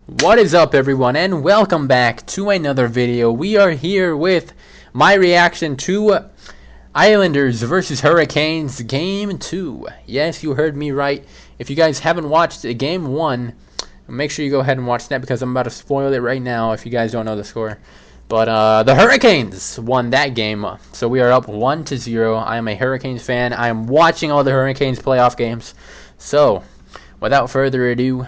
What is up, everyone, and welcome back to another video. We are here with my reaction to Islanders versus Hurricanes Game 2. Yes, you heard me right. If you guys haven't watched Game 1, make sure you go ahead and watch that because I'm about to spoil it right now if you guys don't know the score. But the Hurricanes won that game, so we are up 1-0. I am a Hurricanes fan. I am watching all the Hurricanes playoff games. So, without further ado,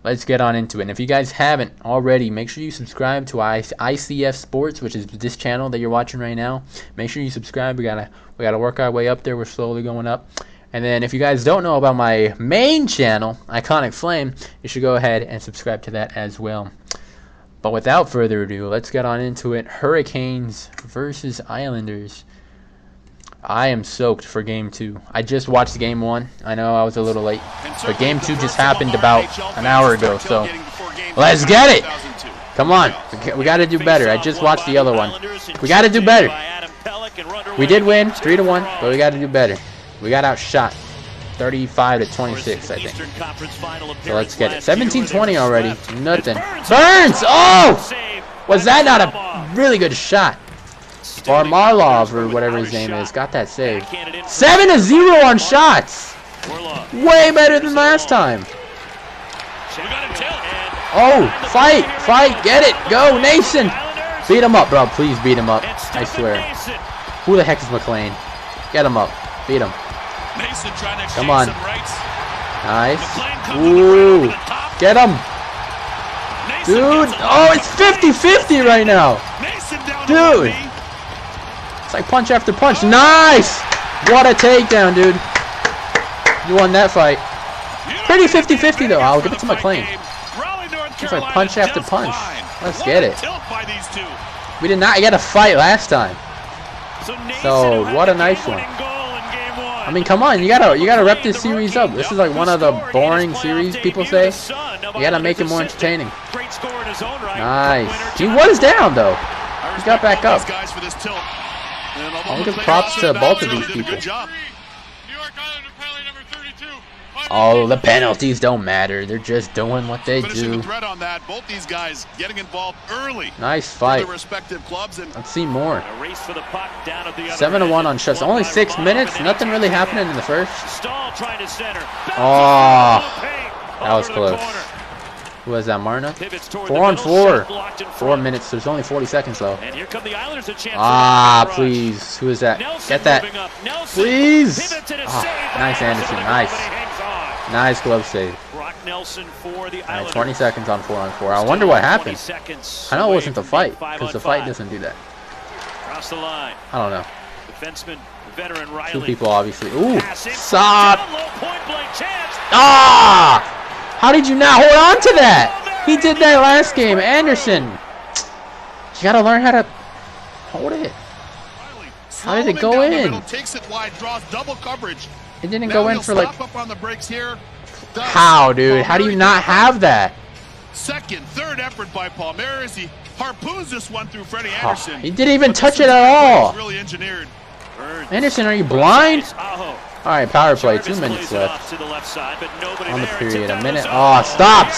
let's get on into it. And if you guys haven't already, make sure you subscribe to ICF Sports, which is this channel that you're watching right now. Make sure you subscribe. We gotta work our way up there. We're slowly going up. And then if you guys don't know about my main channel, Iconic Flame, you should go ahead and subscribe to that as well. But without further ado, let's get on into it. Hurricanes versus Islanders. I am soaked for Game 2. I just watched Game 1. I know I was a little late. But Game 2 just happened about an hour ago. So, let's get it! Come on. We got to do better. I just watched the other one. We got to do better. We did win 3-1, but we got to do better. We got outshot 35-26, I think. So, let's get it. 17-20 already. Nothing. Burns! Oh! Was that not a really good shot? Or Marlov, or whatever his name is, got that save. 7-0 on shots! Way better than last time. Oh, fight, get it, go, Nason! Beat him up, bro, please beat him up, I swear. Who the heck is McLean? Get him up, beat him. Come on. Nice. Ooh, get him. Dude, oh, it's 50-50 right now. Dude. It's like punch after punch. Nice! What a takedown, dude. You won that fight. Pretty 50-50, though. I'll give it to McLean. It's like punch after punch. Let's get it. We did not get a fight last time. So, what a nice one. I mean, come on. You gotta rep this series up. This is like one of the boring series, people say. You gotta make it more entertaining. Nice. He was down, though. He got back up. I'll give props to both of these people. Oh, the penalties don't matter. They're just doing what they do. Nice fight. Let's see more. 7-1 on shots. Only 6 minutes. Nothing really happening in the first. Oh, that was close. Who was that, Marna? 4-on-4. 4 minutes. There's only 40 seconds, though. Ah, please. Who is that? Get that. Please. Oh, nice, Anderson. Nice. Nice glove save. All right, 20 seconds on 4-on-4. I wonder what happened. I know it wasn't the fight, because the fight doesn't do that. I don't know. Two people, obviously. Ooh. Stop. Ah! How did you not hold on to that? He did that last game. Anderson. You gotta learn how to hold it. How did it go in? It didn't go in for like... How, dude? How do you not have that? Third effort by Palmieri. He harpoons this one through Freddie Anderson. He didn't even touch it at all. Anderson, are you blind? Alright, power play, 2 minutes left on the period, a minute. Oh, stop,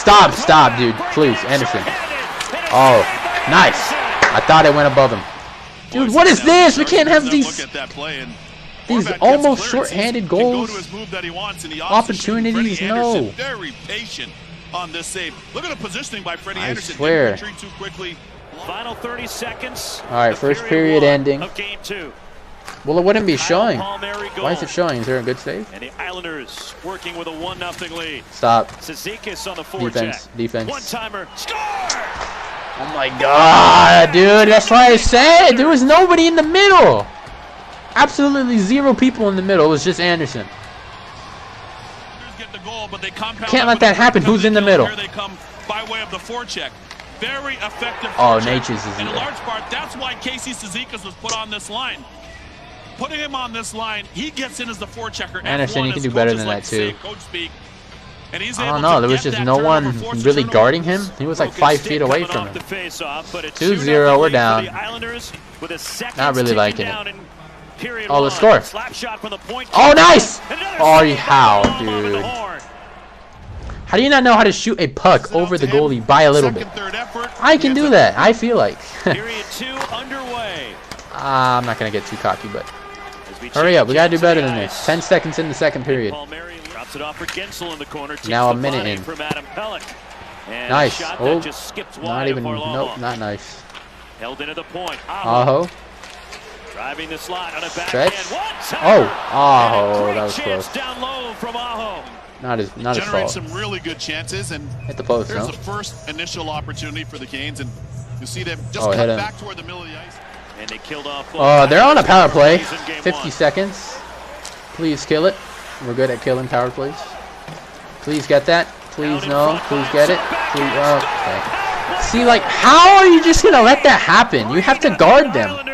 dude, please, Anderson. Oh, nice. I thought it went above him. Dude, what is this? We can't have these almost short-handed goals. Opportunities, no. I swear. Alright, first period ending. Well, it wouldn't be showing. Why is it showing? Is there a good save? And the Islanders working with a 1-0 lead. Stop. Cizikas on the forecheck. Defense. One-timer. Score! Oh my god, dude. That's why I said there was nobody in the middle. Absolutely zero people in the middle. It was just Anderson. Can't let that happen. Who's in the middle? Very effective. Oh, Nature's is in large part, that's why Casey Cizikas was put on this line. Putting him on this line, he gets in as the forechecker. Anderson, you can do better than that too. I don't know. There was just no one really guarding him. He was like 5 feet away from him. 2-0. We're down. Not really liking it. Oh, the score. Oh, nice. Oh, how, dude? How do you not know how to shoot a puck over the goalie by a little bit? I can do that, I feel like. Period 2 underway. I'm not going to get too cocky, but hurry up. We got to do better than this. 10 seconds in the second period. Drops it off for Gensel in the corner. Now a minute in. From Adam Pelech. And Nice. Oh, just skips wide not even. of Nope, not nice. Held into the point. Aho. Driving the slot on a Stretch. backhand. Oh, Aho, that was close. Down low from Aho. Not his Generate fault. some really good chances, and Hit the post, there's no? the first initial opportunity for the Canes, and you see them just Oh, hit cut him. back toward the middle of the ice. And they killed off. They're on a power play. 50 one. seconds. Please kill it. We're good at killing power plays. Please get that. Please no. Please get it. Please. Okay. See, like, how are you just gonna let that happen? You have to guard them.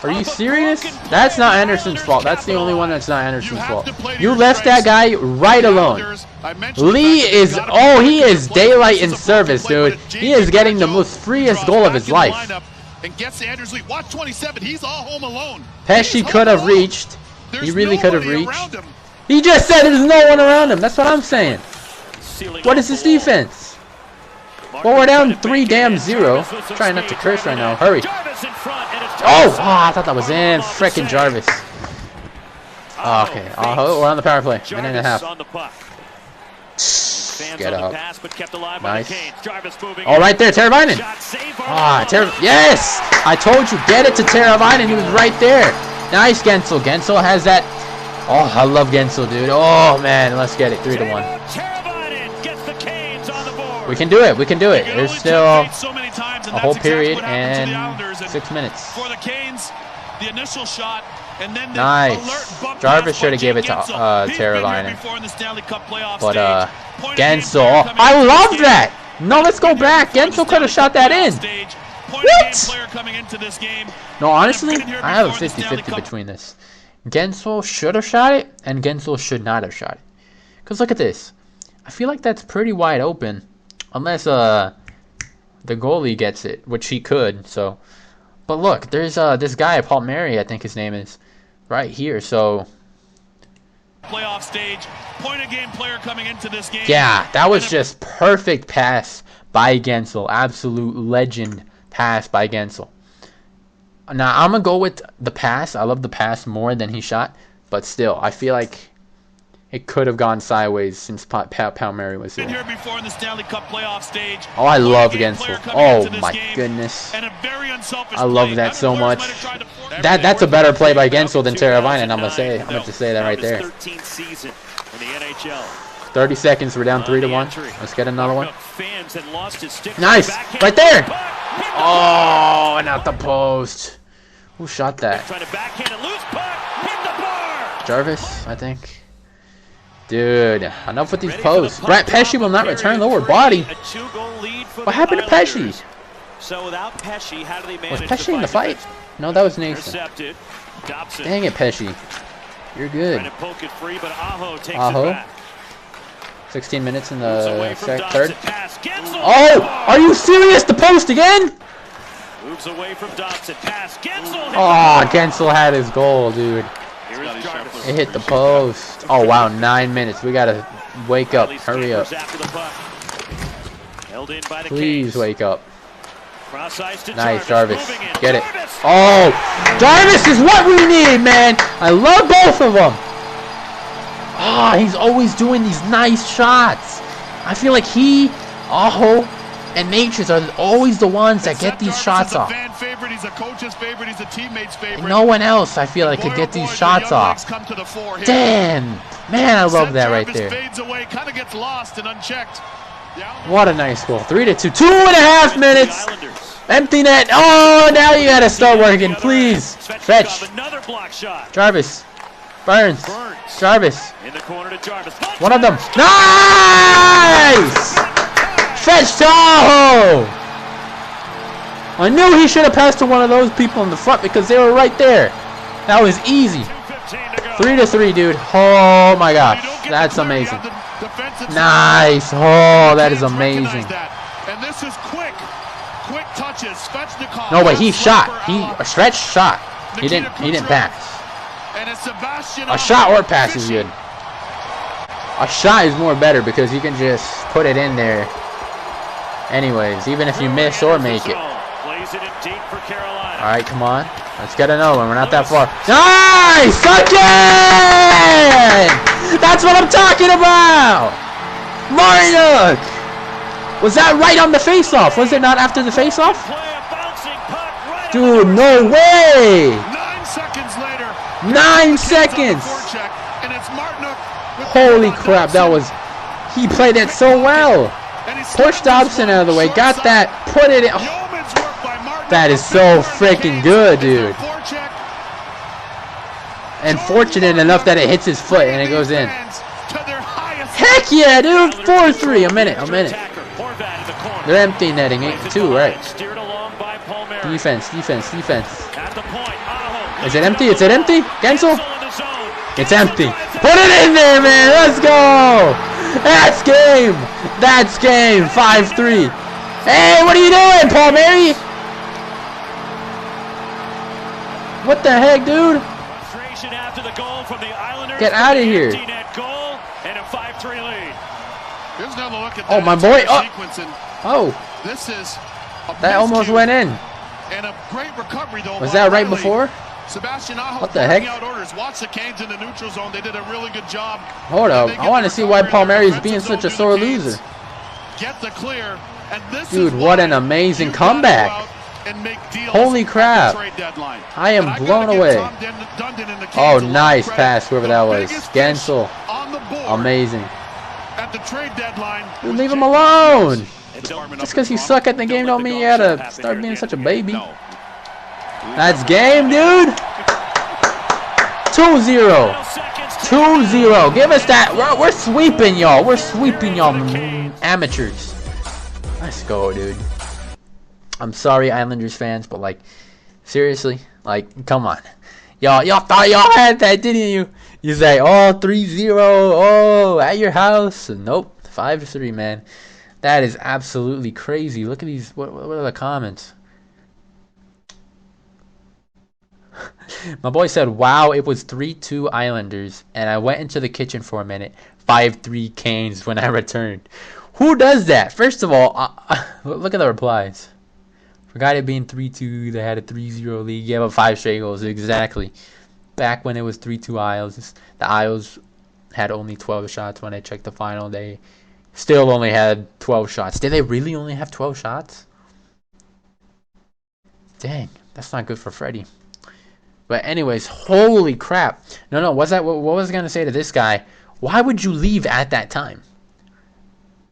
Are you serious? That's not Anderson's fault. That's the only one that's not Anderson's fault. You left that guy right alone. Lee is, oh, he is daylight in service, dude. He is getting the most freest goal of his life. And gets Anders Lee. Watch 27. He's all home alone. Pesci could have reached. He really could have reached. He just said there's no one around him. That's what I'm saying. What is this defense? Well, we're down 3-0. Trying not to curse right now. Hurry. Oh, I thought that was in. Frickin' Jarvis. Oh, okay. We're on the power play. Minute and a half. Get up. Nice. Oh, right there, Teravainen. Yes! I told you, get it to Teravainen. He was right there. Nice, Gensel. Gensel has that. Oh, I love Gensel, dude. Oh, man. Let's get it. 3-1. We can do it. We can do it. There's still a whole period and 6 minutes. For the Canes, the initial shot, and then nice. Jarvis should have gave it to Teravainen. But Gensel, I love that. No, let's go back. Gensel could have shot that in. What? No, honestly, I have a 50-50 between this. Gensel should have shot it, and Gensel should not have shot it. Because look at this. I feel like that's pretty wide open. Unless the goalie gets it, which he could. So, but look, there's this guy, Palmieri, I think his name is, right here. So, playoff stage, point of game player coming into this game. Yeah, that was just perfect pass by Gensel. Absolute legend pass by Gensel. Now I'm gonna go with the pass. I love the pass more than he shot, but still, I feel like it could have gone sideways since Palmieri was here. Oh, I love Gensel. Oh my goodness. I love that so much. That's a better play by Gensel than Teravainen. I'm gonna just say that right there. 30 seconds. We're down 3-1. Let's get another one. Nice, right there. Oh, and out the post. Who shot that? Jarvis, I think. Dude, enough with these posts. Brett Pesci will not return lower body. What happened to Pesci? Was Pesci in the fight? No, that was Nathan. Dang it, Pesci. You're good. Aho. 16 minutes in the third. Oh, are you serious? The post again? Oh, Gensel had his goal, dude. It hit the post. Oh, wow, 9 minutes. We got to wake up. Hurry up. Please wake up. Nice, Jarvis. Get it. Oh, Jarvis is what we need, man. I love both of them. Ah, he's always doing these nice shots. I feel like he, Aho, and Natures are always the ones that get these shots off. And no one else, I feel like, could get these shots off. Damn, man, I love that right there. What a nice goal. 3-2. 2.5 minutes. Empty net. Oh, now you gotta start working, please. Fetch. Jarvis. Burns. Jarvis. One of them. Nice! Fetch Tahoe! I knew he should have passed to one of those people in the front because they were right there. That was easy. 3-3, dude. Oh my gosh. That's amazing. Nice. Oh, that is amazing. No, but he shot. A stretch shot. He didn't pass. A shot or pass is good. A shot is more better because you can just put it in there. Anyways, even if you miss or make it. All right, come on. Let's get another one. We're not that far. Nice! Again! That's what I'm talking about! Martinuk! Was that right on the face-off? Was it not after the face-off? Dude, no way! 9 seconds later. 9 seconds! And it's Martinuk. Holy crap, that was... He played it so well! Pushed Dobson out of the way, got that, put it in... That is so freaking good, dude. And fortunate enough that it hits his foot and it goes in. Heck yeah, dude! 4-3, a minute. They're empty netting it too, right? Defense. Is it empty? Is it empty? Gensel? It's empty. Put it in there, man! Let's go! That's game! That's game! 5-3. Hey, what are you doing, Palmieri? What the heck, dude? Get out of here. Oh, my boy. Oh. That almost went in. And a great recovery, though. Was that right before? Sebastian Aho, what the heck? Watch the Canes in the neutral zone. They did a really good job. Hold up. I want to see why Palmieri is being such a sore loser. Get the clear. And this dude, what an amazing comeback. Holy crap. I am blown away. Oh, nice pass, whoever that was. Gensel. Amazing. At the trade deadline. Dude, leave him alone. Just because you suck at the game don't mean you gotta start being such a baby. That's game, dude. 2-0. 2-0. Give us that. We're sweeping y'all. We're sweeping y'all, amateurs. Let's go, dude. I'm sorry, Islanders fans, but like, seriously, like, come on. Y'all thought y'all had that, didn't you? You say, oh, 3-0, oh, at your house. Nope, 5-3, man. That is absolutely crazy. Look at these. What are the comments? My boy said, wow, it was 3-2 Islanders, and I went into the kitchen for a minute. 5-3 Canes when I returned. Who does that? First of all, look at the replies. Forgot it being 3-2. They had a 3-0 lead. Gave up 5 straight goals. Exactly. Back when it was 3-2 Isles, the Isles had only 12 shots when I checked the final. They still only had 12 shots. Did they really only have 12 shots? Dang, that's not good for Freddie. But anyways, holy crap. No, what was I going to say to this guy? Why would you leave at that time?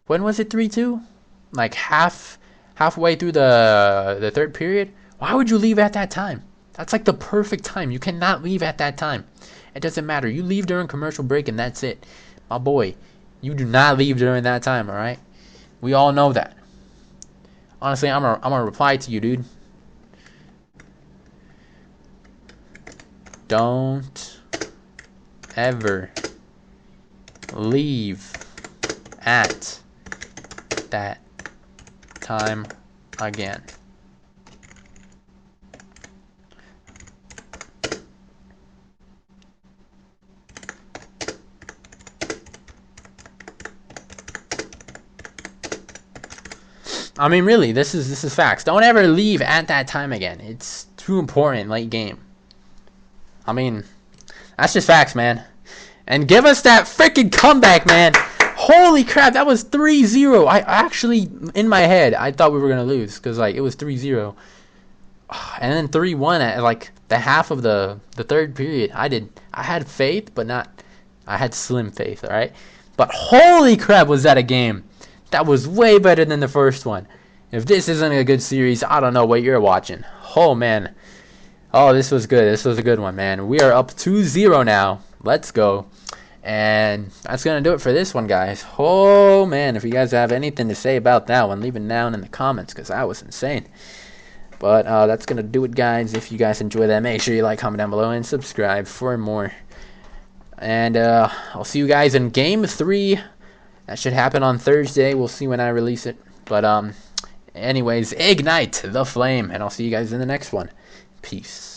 When was it 3-2? Like halfway through the third period? Why would you leave at that time? That's like the perfect time. You cannot leave at that time. It doesn't matter. You leave during commercial break and that's it. My boy, you do not leave during that time, all right? We all know that. Honestly, I'm gonna reply to you, dude. Don't ever leave at that time again. I mean, really, this is facts. Don't ever leave at that time again. It's too important late game. I mean, that's just facts, man. And give us that freaking comeback, man. Holy crap, that was 3-0. I actually, in my head, I thought we were going to lose because, like, it was 3-0. And then 3-1 at, like, the half of the third period. I had faith, but not, I had slim faith, all right? But holy crap, was that a game. That was way better than the first one. If this isn't a good series, I don't know what you're watching. Oh, man. Oh, this was good. This was a good one, man. We are up 2-0 now. Let's go. And that's going to do it for this one, guys. Oh, man. If you guys have anything to say about that one, leave it down in the comments because that was insane. But that's going to do it, guys. If you guys enjoy that, make sure you like, comment down below, and subscribe for more. And I'll see you guys in Game 3. That should happen on Thursday. We'll see when I release it. But anyways, ignite the flame. And I'll see you guys in the next one. Peace.